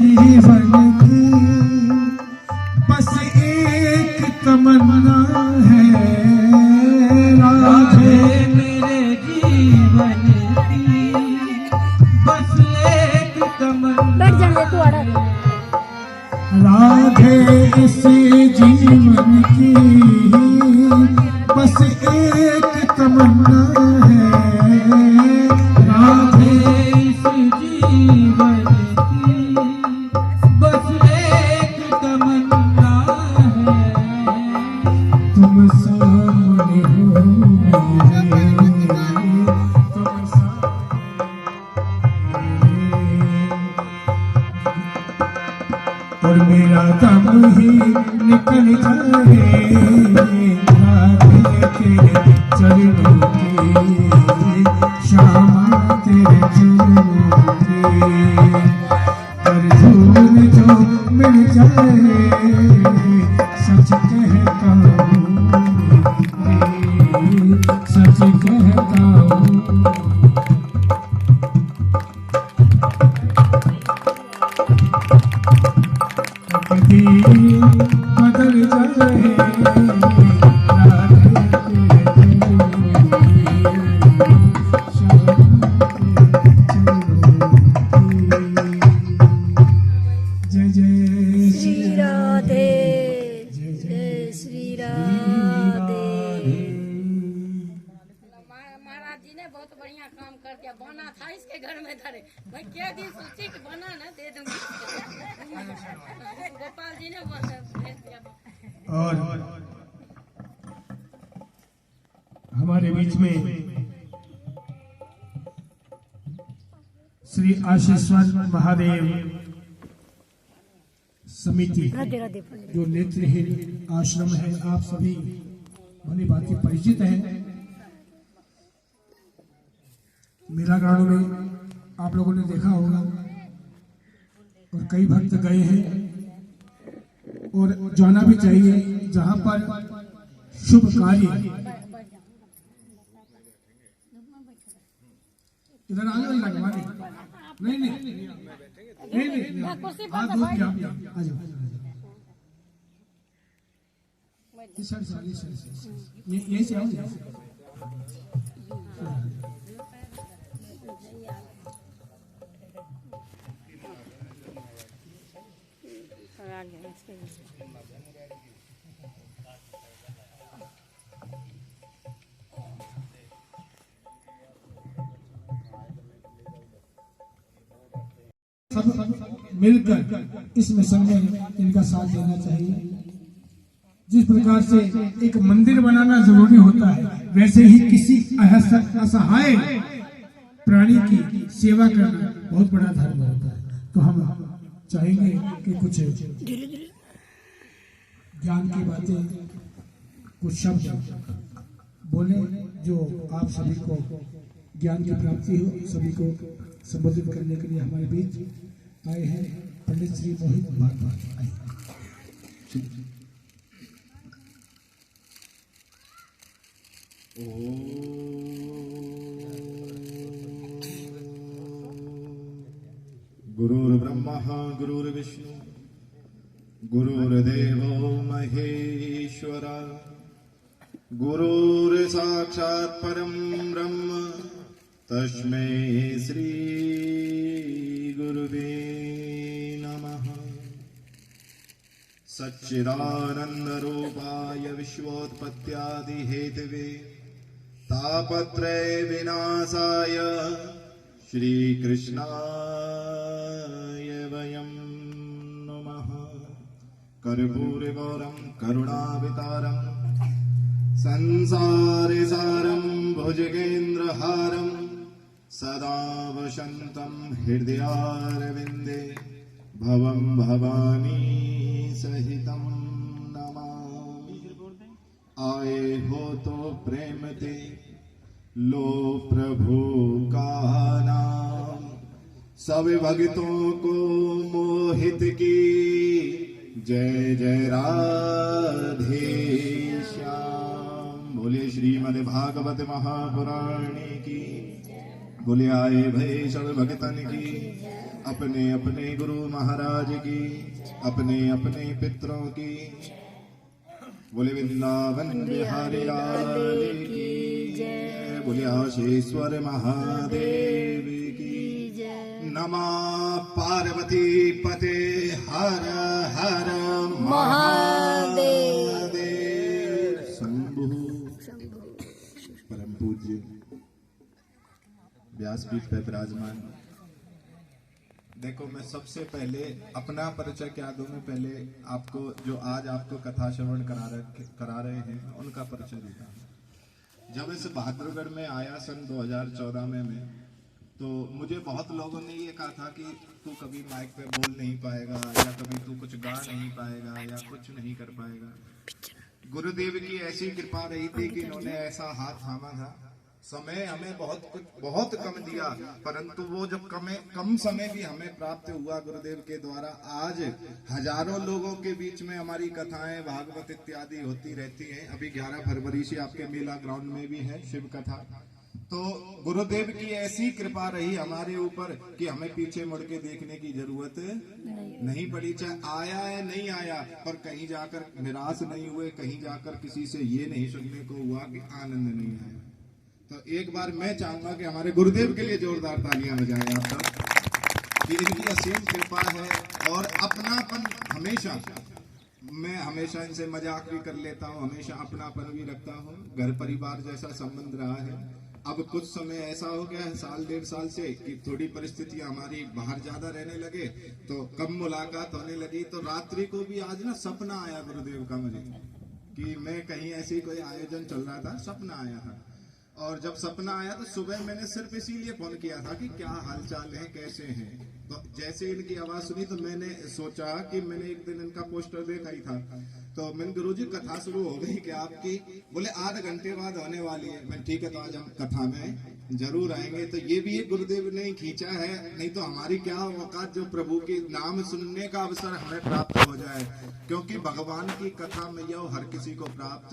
जीवन की बस एक तमन्ना है राधे मेरे जीवन की बस एक तमन्ना राधे इस जीवन की बस एक तमन्ना है राधे इस जीवन की बस एक तमन्ना है तुम सामने हो मेरे तुम सामने और मेरा दम ही निकल जाए राधे तेरे चरणों की श्यामा तेरे चरणों की अर्जुन जो मिल जाए सच कहता हूँ सच कहता हूँ कभी बदल जाए राधे जय जय श्री राधे जय श्री राधे। महाराज जी ने बहुत बढ़िया काम कर दिया। बना था इसके घर में धरे, मैं क्या दिन सोची कि बना ना दे दूंगी। गोपाल जी ने भेज दिया। और हमारे बीच में श्री आशीश्वर महादेव समिति राधे राधे। जो नेत्रहीन आश्रम है, आप सभी भली भांति परिचित हैं। मेला ग्राउंड में आप लोगों ने देखा होगा और कई भक्त गए हैं और जाना भी चाहिए जहां पर शुभ कार्य। इधर आ जाओ, लगवाने नहीं नहीं नहीं नहीं हाथ धो के आप आ जाओ। इस साइड से यहीं से आओ। सब मिलकर इस मिशन में इनका साथ देना चाहिए। जिस प्रकार से एक मंदिर बनाना जरूरी होता है, वैसे ही किसी असहाय प्राणी की सेवा करना बहुत बड़ा धर्म होता है। तो हम चाहेंगे कि कुछ ज्ञान की बातें, कुछ शब्द बोले जो आप सभी को ज्ञान की प्राप्ति हो। सभी को संबोधित करने के लिए हमारे बीच आए हैं पंडित श्री मोहित भारद्वाज आए। गुरुर्ब्रह्मा गुरुर्विष्णु गुरुर्देवो महेश्वरा गुरुर्साक्षात् परं ब्रह्म तस्मै श्री गुरुवे नमः। सच्चिदानन्दरूपाय विश्वोत्पत्त्यादिहेतवे तापत्रय विनाशाय श्रीकृष्णाय वयं नमः। कर्पूरगौरं करुणावतारं संसारसारं भुजगेन्द्रहारं सदा वसन्तं हृदयारविन्दे भवं भवानी सहितं नमामि। आए हो तो प्रेम ते लो प्रभु का नाम, सब भक्तों को मोहित की जय जय राधे श्याम। बोले श्रीमद् भागवत महापुराण की, बोले आए भय सब भक्तन की। अपने अपने गुरु महाराज की, अपने अपने पितरों की। बोले वृंदावन बिहारी लाल की जय। बोले आशीश्वर महादेव की नमः। पार्वती पते हर हर महादेव शंभु। परम पूज्य व्यासपीठ पे विराजमान। देखो, मैं सबसे पहले अपना परिचय क्या दूं मैं पहले आपको, जो आज आपको कथा श्रवण करा रहे हैं उनका परिचय देता हूं। जब इस बहादुरगढ़ में आया सन 2014 में तो मुझे बहुत लोगों ने ये कहा था कि तू कभी माइक पे बोल नहीं पाएगा, या कभी तू कुछ गा नहीं पाएगा, या कुछ नहीं कर पाएगा। गुरुदेव की ऐसी कृपा रही थी कि इन्होंने ऐसा हाथ थामा था। समय हमें बहुत कम दिया, परंतु वो जब कम समय भी हमें प्राप्त हुआ गुरुदेव के द्वारा। आज हजारों लोगों के बीच में हमारी कथाएं भागवत इत्यादि होती रहती हैं। अभी 11 फरवरी से आपके मेला ग्राउंड में भी है शिव कथा। तो गुरुदेव की ऐसी कृपा रही हमारे ऊपर कि हमें पीछे मुड़ के देखने की जरूरत नहीं पड़ी। चाहे आया है नहीं आया, पर कहीं जाकर निराश नहीं हुए, कहीं जाकर किसी से ये नहीं सुनने को हुआ कि आनंद नहीं आया। तो एक बार मैं चाहूंगा कि हमारे गुरुदेव के लिए जोरदार तालियां बजाएं आप सब, कि इनकी असीम कृपा है। और अपनापन हमेशा, मैं हमेशा इनसे मजाक भी कर लेता हूँ, हमेशा अपनापन भी रखता हूँ। घर परिवार जैसा संबंध रहा है। अब कुछ समय ऐसा हो गया है, 1.5 साल से, कि थोड़ी परिस्थितियां हमारी बाहर ज्यादा रहने लगे तो कम मुलाकात होने लगी। तो रात्रि को भी आज ना सपना आया गुरुदेव का मुझे, कि मैं कहीं ऐसे कोई आयोजन चल रहा था, सपना आया था। और जब सपना आया तो सुबह मैंने सिर्फ इसीलिए फोन किया था कि क्या हालचाल है, कैसे हैं। तो जैसे इनकी आवाज सुनी तो मैंने सोचा कि मैंने एक दिन इनका पोस्टर देखा ही था, तो मैंने गुरुजी कथा शुरू हो गई क्या आपकी? बोले आध घंटे बाद होने वाली है। मैं ठीक है, तो आज हम कथा में जरूर आएंगे। तो ये भी एक गुरुदेव ने खींचा है, नहीं तो हमारी क्या औकात जो प्रभु के नाम सुनने का अवसर हमें प्राप्त हो जाए। क्योंकि भगवान की कथा में यह हर किसी को प्राप्त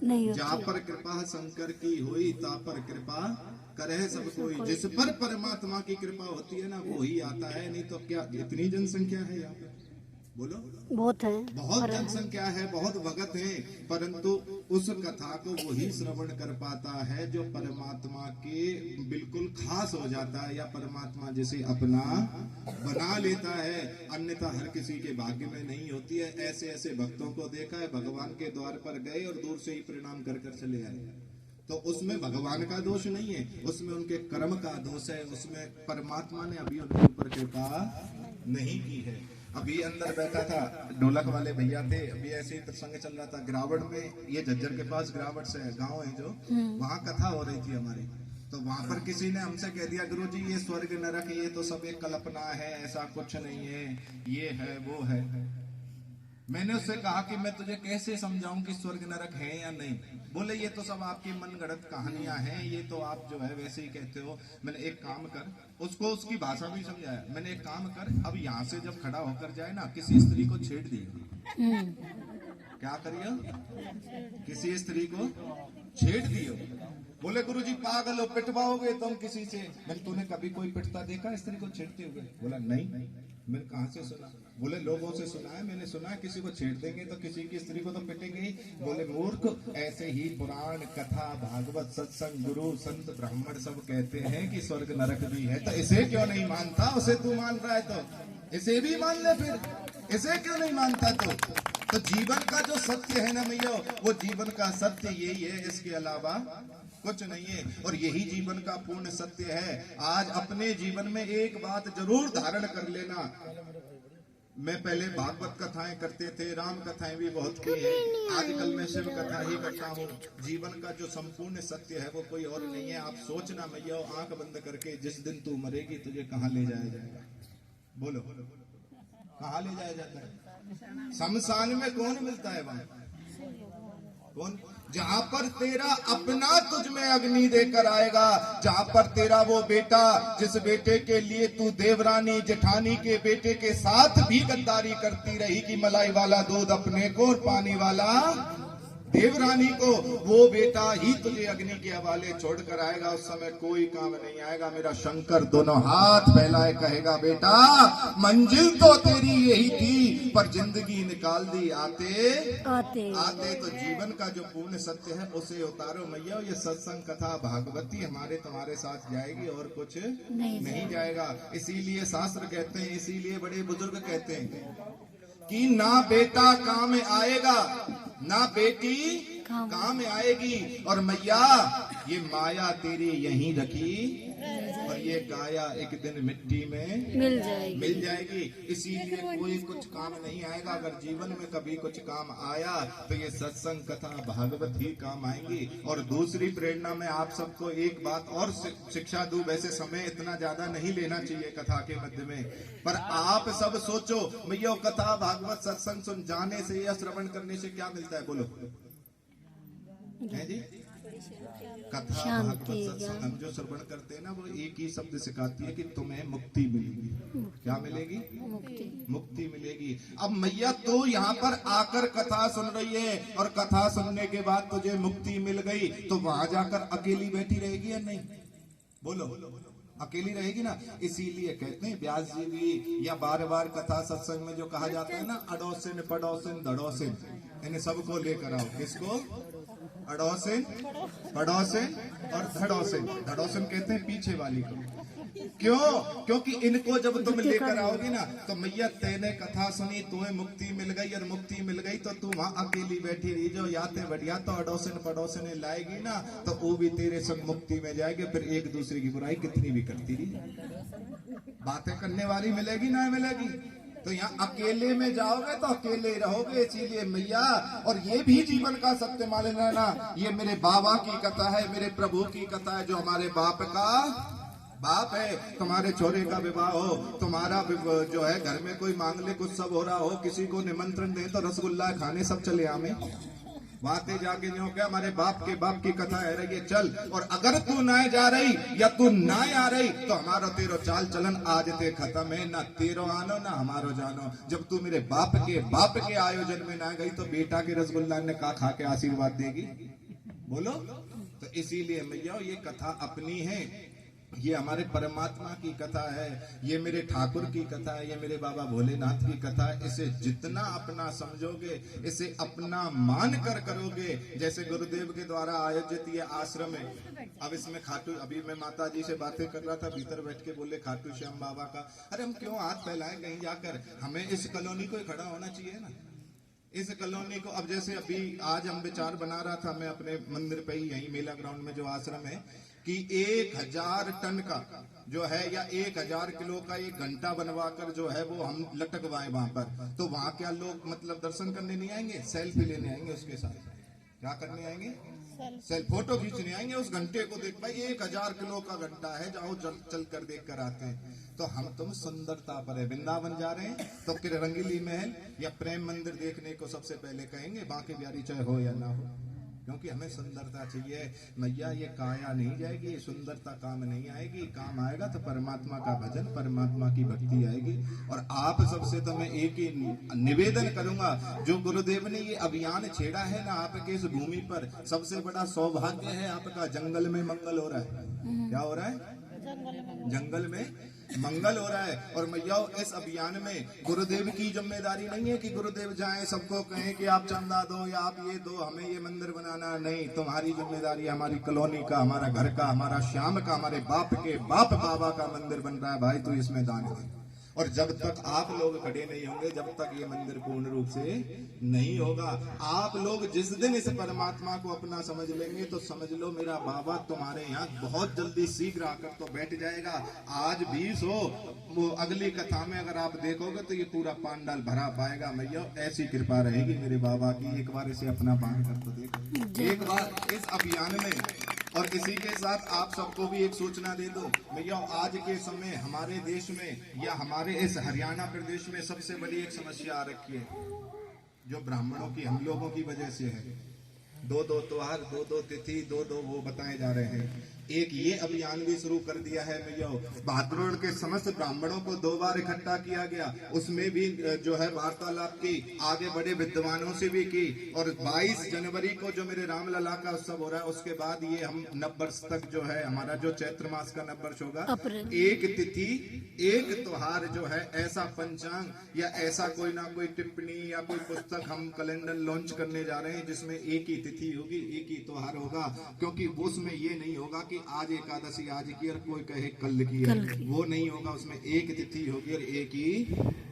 नहीं जा पर कृपा शंकर की हुई, ता पर कृपा करे सब कोई। जिस पर परमात्मा की कृपा होती है ना, वो ही आता है। नहीं तो क्या इतनी जनसंख्या है यहाँ पे, बोलो बहुत है, बहुत जनसंख्या है, बहुत भगत है, परंतु उस कथा को वही श्रवण कर पाता है जो परमात्मा के बिल्कुल खास हो जाता है, या परमात्मा जिसे अपना बना लेता है। अन्यथा हर किसी के भाग्य में नहीं होती है। ऐसे ऐसे भक्तों को देखा है, भगवान के द्वार पर गए और दूर से ही प्रणाम कर चले आए। तो उसमें भगवान का दोष नहीं है, उसमें उनके कर्म का दोष है। उसमें परमात्मा ने अभी उनके ऊपर कृपा नहीं की है। अभी अंदर बैठा था, ढोलक वाले भैया थे, अभी ऐसे ही प्रसंग चल रहा था गिरावट में। ये झज्जर के पास गिरावट से गांव है जो, वहां कथा हो रही थी हमारी। तो वहां पर किसी ने हमसे कह दिया, गुरुजी ये स्वर्ग नरक ये तो सब एक कल्पना है, ऐसा कुछ नहीं है, ये है वो है। मैंने उससे कहा कि मैं तुझे कैसे समझाऊं कि स्वर्ग नरक है या नहीं। बोले ये तो सब आपकी मनगढ़ंत कहानियां हैं, ये तो आप जो है वैसे ही कहते हो। मैंने एक काम कर, उसको उसकी भाषा भी समझाया। मैंने एक काम कर, अब यहाँ से जब खड़ा होकर जाए ना, किसी स्त्री को छेड़ दिए। क्या करिए? किसी स्त्री को छेड़ दियो। बोले गुरुजी पागल हो, पिटवाओगे तुम किसी से? मैंने तूने कभी कोई पिटता देखा स्त्री को छेड़ते हुए? बोला नहीं। मैंने कहां से सुना? बोले लोगों से सुना है। मैंने सुना है किसी को छेड़ देंगे तो किसी की स्त्री को तो पिटेंगे ही। बोले मूर्ख, ऐसे ही पुराण कथा भागवत सत्संग गुरु संत ब्राह्मण सब कहते हैं कि स्वर्ग नरक भी है। तो इसे क्यों नहीं मानता? उसे तू मान रहा है तो इसे भी मान ले, फिर इसे क्यों नहीं मानता? तो जीवन का जो सत्य है ना भैया, वो जीवन का सत्य यही है, इसके अलावा कुछ नहीं है। और यही जीवन का पूर्ण सत्य है। आज अपने जीवन में एक बात जरूर धारण कर लेना। मैं पहले भागवत कथाएं करते थे, राम कथाएं भी बहुत की है, आजकल मैं शिव कथा ही करता हूँ। जीवन का जो संपूर्ण सत्य है वो कोई और नहीं है। आप सोचना भैया, आंख बंद करके, जिस दिन तू मरेगी तुझे कहाँ ले जाया जाएगा? बोलो कहाँ ले जाया जाता है? शमशान में कौन मिलता है वहां? कौन? जहां पर तेरा अपना तुझ में अग्नि देकर आएगा, जहां पर तेरा वो बेटा, जिस बेटे के लिए तू देवरानी जेठानी के बेटे के साथ भी गद्दारी करती रही कि मलाई वाला दूध अपने को और पानी वाला देवरानी को, वो बेटा ही तुझे अग्नि के हवाले छोड़कर आएगा। उस समय कोई काम नहीं आएगा। मेरा शंकर दोनों हाथ फैलाए कहेगा, बेटा मंजिल तो तेरी यही थी, पर जिंदगी निकाल दी आते आते आते। तो जीवन का जो पूर्ण सत्य है उसे उतारो मैया। ये सत्संग कथा भागवती हमारे तुम्हारे साथ जाएगी और कुछ नहीं जाएगा। इसीलिए शास्त्र कहते हैं, इसीलिए बड़े बुजुर्ग कहते हैं कि ना बेटा काम आएगा, ना बेटी काम आएगी, और मैया ये माया तेरी यहीं रखी और ये काया एक दिन मिट्टी में मिल जाएगी। इसीलिए कोई कुछ काम नहीं आएगा। अगर जीवन में कभी कुछ काम आया तो ये सत्संग कथा भागवत ही काम आएंगी। और दूसरी प्रेरणा में आप सबको एक बात और शिक्षा दूं। वैसे समय इतना ज्यादा नहीं लेना चाहिए कथा के मध्य में, पर आप सब सोचो भैया कथा भागवत सत्संग सुन जाने से या श्रवण करने से क्या मिलता है? बोलो है जी। कथा भागवत सत्संग हम जो श्रवण करते हैं ना, वो एक ही शब्द सिखाती है कि तुम्हें मुक्ति मिलेगी। क्या मिलेगी? मुक्ति मिलेगी। अब मैया तो यहाँ पर आकर कथा सुन रही है, और कथा सुनने के बाद तुझे मुक्ति मिल गई, तो वहां जाकर अकेली बैठी रहेगी या नहीं? बोलो, अकेली रहेगी ना। इसीलिए कहते हैं व्यास जी भी, या बार बार कथा सत्संग में जो कहा जाता है ना, अड़ोसिन पड़ोसिन धड़ोसिन, इन्हें सबको लेकर आओ। किसको? अड़ोसिन पड़ोसिन और धड़ोसिन। धड़ोसिन कहते हैं पीछे वाली को। क्यों? क्योंकि इनको जब तुम लेकर आओगी ना, तो मैया तेने कथा सुनी, तुम्हें मुक्ति मिल गई, और मुक्ति मिल गई तो तू वहां अकेली बैठी रही जो याते बढ़िया, तो अड़ोसिन पड़ोसिन लाएगी ना, तो वो भी तेरे संग मुक्ति में जाएगी। फिर एक दूसरे की बुराई कितनी भी करती रही, बातें करने वाली मिलेगी ना मिलेगी। तो यहाँ अकेले में जाओगे तो अकेले रहोगे। इसीलिए मैया, और ये भी जीवन का सत्य मान लेना, ये मेरे बाबा की कथा है, मेरे प्रभु की कथा है, जो हमारे बाप का बाप है। तुम्हारे छोरे का विवाह हो, तुम्हारा जो है घर में कोई मांगलिक उत्सव हो रहा हो, किसी को निमंत्रण दे तो रसगुल्ला खाने सब चले आमे। बातें जाके जो क्या हमारे बाप के बाप की कथा है रही है, चल। और अगर तू ना जा रही या तू ना आ रही तो हमारा तेरो चाल चलन आज ते खत्म है। ना तेरो आनो ना हमारो जानो। जब तू मेरे बाप के आयोजन में ना गई तो बेटा के रसगुल्ला ने का खा के आशीर्वाद देगी? बोलो। तो इसीलिए मैया ये कथा अपनी है, ये हमारे परमात्मा की कथा है, ये मेरे ठाकुर की कथा है, ये मेरे बाबा भोलेनाथ की कथा है। इसे जितना अपना समझोगे, इसे अपना मान कर करोगे, जैसे गुरुदेव के द्वारा आयोजित ये आश्रम है। अब इसमें खाटू, अभी मैं माता जी से बातें कर रहा था, भीतर बैठ के बोले खाटू श्याम बाबा का, अरे हम क्यों हाथ फैलाएं कहीं जाकर, हमें इस कॉलोनी को खड़ा होना चाहिए ना। इस कॉलोनी को, अब जैसे अभी आज हम विचार बना रहा था मैं अपने मंदिर पे ही, यही मेला ग्राउंड में जो आश्रम है, कि 1000 टन का जो है या 1000 किलो का एक घंटा बनवाकर जो है वो हम लटकवाएं वहां पर। तो वहां क्या लोग मतलब दर्शन करने नहीं आएंगे, सेल्फी लेने आएंगे, उसके साथ क्या करने आएंगे? सेल्फी, फोटो खींचने आएंगे उस घंटे को। देख भाई 1000 किलो का घंटा है, जाओ चल कर देख कर आते हैं। तो हम तुम सुंदरता पर है, वृंदावन जा रहे हैं तो फिर रंगीली महल या प्रेम मंदिर देखने को सबसे पहले कहेंगे, बाकी बिहारी चाहे हो या ना हो, क्योंकि हमें सुंदरता चाहिए। मैया ये काया नहीं जाएगी, ये सुंदरता काम नहीं आएगी। काम आएगा तो परमात्मा का भजन, परमात्मा की भक्ति आएगी। और आप सबसे तो मैं एक ही निवेदन करूंगा, जो गुरुदेव ने ये अभियान छेड़ा है ना आपके इस भूमि पर, सबसे बड़ा सौभाग्य है आपका। जंगल में मंगल हो रहा है। क्या हो रहा है? जंगल में मंगल हो रहा है। और मैया इस अभियान में गुरुदेव की जिम्मेदारी नहीं है कि गुरुदेव जाएं सबको कहें कि आप चंदा दो या आप ये दो, हमें ये मंदिर बनाना नहीं। तुम्हारी जिम्मेदारी हमारी कॉलोनी का, हमारा घर का, हमारा श्याम का, हमारे बाप के बाप बाबा का मंदिर बन रहा है भाई, तो इसमें दान दे। और जब तक आप लोग खड़े नहीं होंगे, जब तक ये मंदिर पूर्ण रूप से नहीं होगा, आप लोग जिस दिन इस परमात्मा को अपना समझ लेंगे तो समझ लो मेरा बाबा तुम्हारे यहाँ बहुत जल्दी शीघ्र आकर तो बैठ जाएगा। आज 20 हो, वो अगली कथा में अगर आप देखोगे तो ये पूरा पांडाल भरा पाएगा। मैया ऐसी कृपा रहेगी मेरे बाबा की। एक बार इसे अपना बांध कर तो देखो, एक बार इस अभियान में। और इसी के साथ आप सबको भी एक सूचना दे दो भैया, आज के समय हमारे देश में या हमारे इस हरियाणा प्रदेश में सबसे बड़ी एक समस्या आ रखी है, जो ब्राह्मणों की, हम लोगों की वजह से है। 2-2 त्योहार, 2-2 तिथि, 2-2 वो बताए जा रहे हैं। एक ये अभियान भी शुरू कर दिया है भैया। भाद्रोड़ के समस्त ब्राह्मणों को 2 बार इकट्ठा किया गया, उसमें भी जो है वार्तालाप की, आगे बड़े विद्वानों से भी की। और 22 जनवरी को जो मेरे रामलला का उत्सव हो रहा है, उसके बाद ये हम नववर्ष तक जो है हमारा जो चैत्र मास का नववर्ष होगा, एक तिथि एक त्योहार जो है, ऐसा पंचांग या ऐसा कोई ना कोई टिप्पणी या कोई पुस्तक हम कैलेंडर लॉन्च करने जा रहे हैं, जिसमें एक ही तिथि होगी, एक ही त्योहार होगा। क्योंकि उसमें ये नहीं होगा कि आज एकादशी आज की और कोई कहे कल की है, वो नहीं होगा। उसमें एक तिथि होगी और एक ही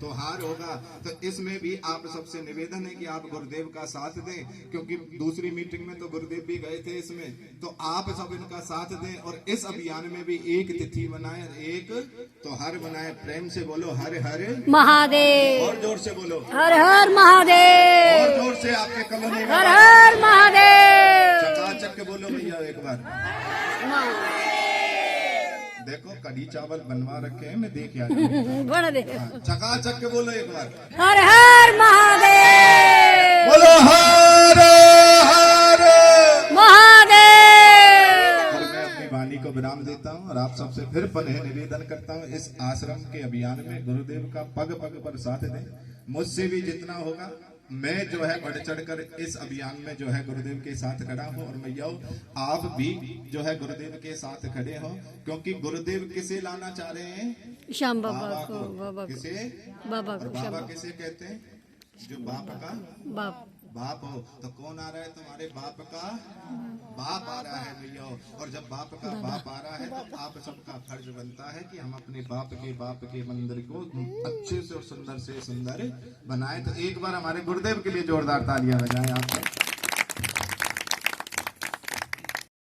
त्योहार होगा। तो इसमें भी आप सबसे निवेदन है कि आप गुरुदेव का साथ दें, क्योंकि दूसरी मीटिंग में तो गुरुदेव भी गए थे इसमें, तो आप सब इनका साथ दें और इस अभियान में भी एक तिथि बनाए, एक त्योहार बनाए। प्रेम से बोलो हर हर महादेव, और जोर से बोलो हर हर महादेव, और जोर से आपके कलोनी में हर हर महादेव। चकाचक के बोलो भैया एक बार। देखो कढ़ी चावल बनवा रखे हैं, मैं देख आया। बड़ा दे, चकाचक के बोलो एक बार। हर हर महादेव, बोलो हर हर महादेव। और मैं अपनी वाणी को विराम देता हूँ और आप सबसे फिर पुनः निवेदन करता हूँ, इस आश्रम के अभियान में गुरुदेव का पग पग पर साथ दें। मुझसे भी जितना होगा मैं जो है बढ़ चढ़कर इस अभियान में जो है गुरुदेव के साथ खड़ा हूँ। और मैया आप भी जो है गुरुदेव के साथ खड़े हो, क्योंकि गुरुदेव किसे लाना चाह रहे हैं? श्याम बाबा को, बाबा को, किसे? बाबा और को, श्याम बाबा किसे कहते हैं? जो बाप का बाप, बाप हो। तो कौन आ रहा है? तुम्हारे बाप का बाप आ रहा है भैया। और जब बाप का बाप आ रहा है तो आप सबका फर्ज बनता है कि हम अपने बाप के मंदिर को अच्छे से और सुंदर से सुंदर बनाए। तो एक बार हमारे गुरुदेव के लिए जोरदार तालियां बजाएं आप।